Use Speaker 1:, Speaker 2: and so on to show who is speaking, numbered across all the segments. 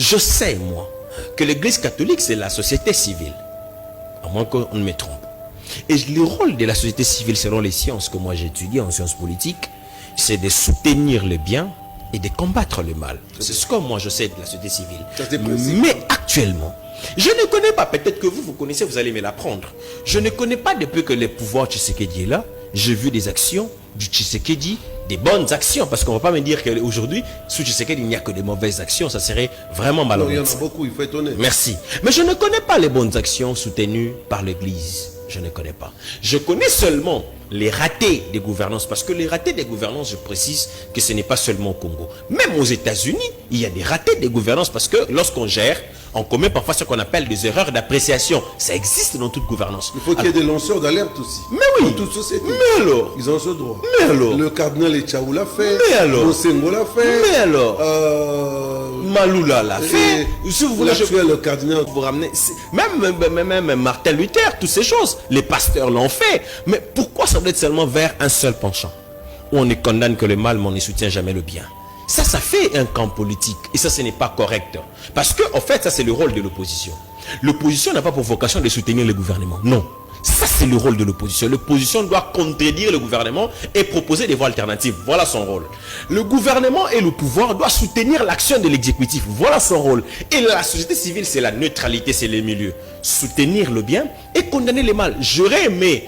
Speaker 1: Je sais, moi, que l'Église catholique, c'est la société civile. À moins qu'on ne me trompe. Et le rôle de la société civile, selon les sciences que moi j'ai étudiées en sciences politiques, c'est de soutenir le bien et de combattre le mal. C'est ce que moi je sais de la société civile. Mais actuellement, je ne connais pas, peut-être que vous connaissez, vous allez me l'apprendre. Je ne connais pas depuis que le pouvoir Tshisekedi est là, j'ai vu des actions du Tshisekedi, des bonnes actions, parce qu'on ne va pas me dire qu'aujourd'hui, sous Tshisekedi, il n'y a que des mauvaises actions, ça serait vraiment malheureux.
Speaker 2: Il y en a beaucoup, il faut être honnête.
Speaker 1: Merci. Mais je ne connais pas les bonnes actions soutenues par l'Église. Je ne connais pas. Je connais seulement les ratés des gouvernances, parce que les ratés des gouvernances, je précise que ce n'est pas seulement au Congo. Même aux États-Unis, il y a des ratés des gouvernances, parce que lorsqu'on gère, on commet parfois ce qu'on appelle des erreurs d'appréciation. Ça existe dans toute gouvernance.
Speaker 2: Il faut qu'il y ait des lanceurs d'alerte aussi.
Speaker 1: Mais oui.
Speaker 2: Dans toute société.
Speaker 1: Mais alors.
Speaker 2: Ils ont ce droit.
Speaker 1: Mais alors.
Speaker 2: Le cardinal Echaou l'a fait.
Speaker 1: Mais alors.
Speaker 2: Monsengo l'a fait.
Speaker 1: Mais alors. Maloula l'a fait. Si vous voulez,
Speaker 2: le cardinal.
Speaker 1: Vous ramener. Même Martin Luther, toutes ces choses. Les pasteurs l'ont fait. Mais pourquoi ça doit être seulement vers un seul penchant? Où on ne condamne que le mal, mais on ne soutient jamais le bien. Ça fait un camp politique. Et ça, ce n'est pas correct. Parce que, en fait, ça, c'est le rôle de l'opposition. L'opposition n'a pas pour vocation de soutenir le gouvernement. Non. Ça, c'est le rôle de l'opposition. L'opposition doit contredire le gouvernement et proposer des voies alternatives. Voilà son rôle. Le gouvernement et le pouvoir doivent soutenir l'action de l'exécutif. Voilà son rôle. Et la société civile, c'est la neutralité, c'est le milieu. Soutenir le bien et condamner le mal. J'aurais aimé,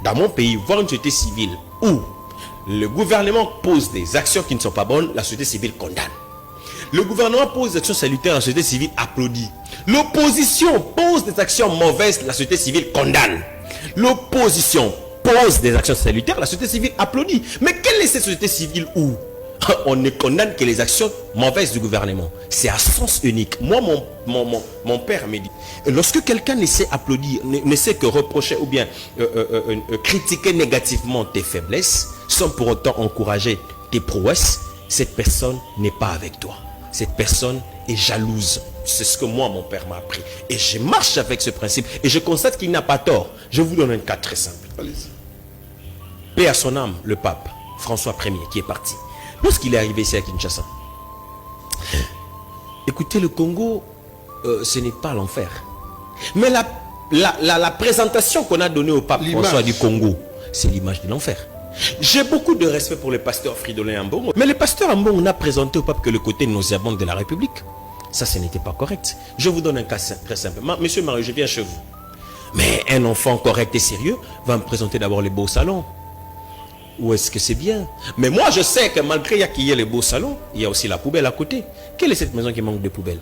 Speaker 1: dans mon pays, voir une société civile où le gouvernement pose des actions qui ne sont pas bonnes, la société civile condamne. Le gouvernement pose des actions salutaires, la société civile applaudit. L'opposition pose des actions mauvaises, la société civile condamne. L'opposition pose des actions salutaires, la société civile applaudit. Mais quelle est cette société civile où on ne condamne que les actions mauvaises du gouvernement? C'est à sens unique. Moi, mon père me dit, lorsque quelqu'un ne sait applaudir, ne sait que reprocher ou bien critiquer négativement tes faiblesses, sans pour autant encourager tes prouesses, cette personne n'est pas avec toi. Cette personne est jalouse. C'est ce que moi, mon père m'a appris. Et je marche avec ce principe. Et je constate qu'il n'a pas tort. Je vous donne un cas très simple.
Speaker 2: Allez-y.
Speaker 1: Paix à son âme, le pape François Ier, qui est parti. Lorsqu'il est arrivé ici à Kinshasa, écoutez, le Congo, ce n'est pas l'enfer. Mais la présentation qu'on a donnée au pape François du Congo, c'est l'image de l'enfer. J'ai beaucoup de respect pour le pasteur Fridolin Ambongo. Mais le pasteur Ambongo n'a présenté au pape que le côté nauséabond de la République. Ça, ce n'était pas correct. Je vous donne un cas très simple. Monsieur Mario, je viens chez vous. Mais un enfant correct et sérieux va me présenter d'abord les beaux salons. Où est-ce que c'est bien? Mais moi, je sais que malgré qu'il y ait les beaux salons, il y a aussi la poubelle à côté. Quelle est cette maison qui manque de poubelle?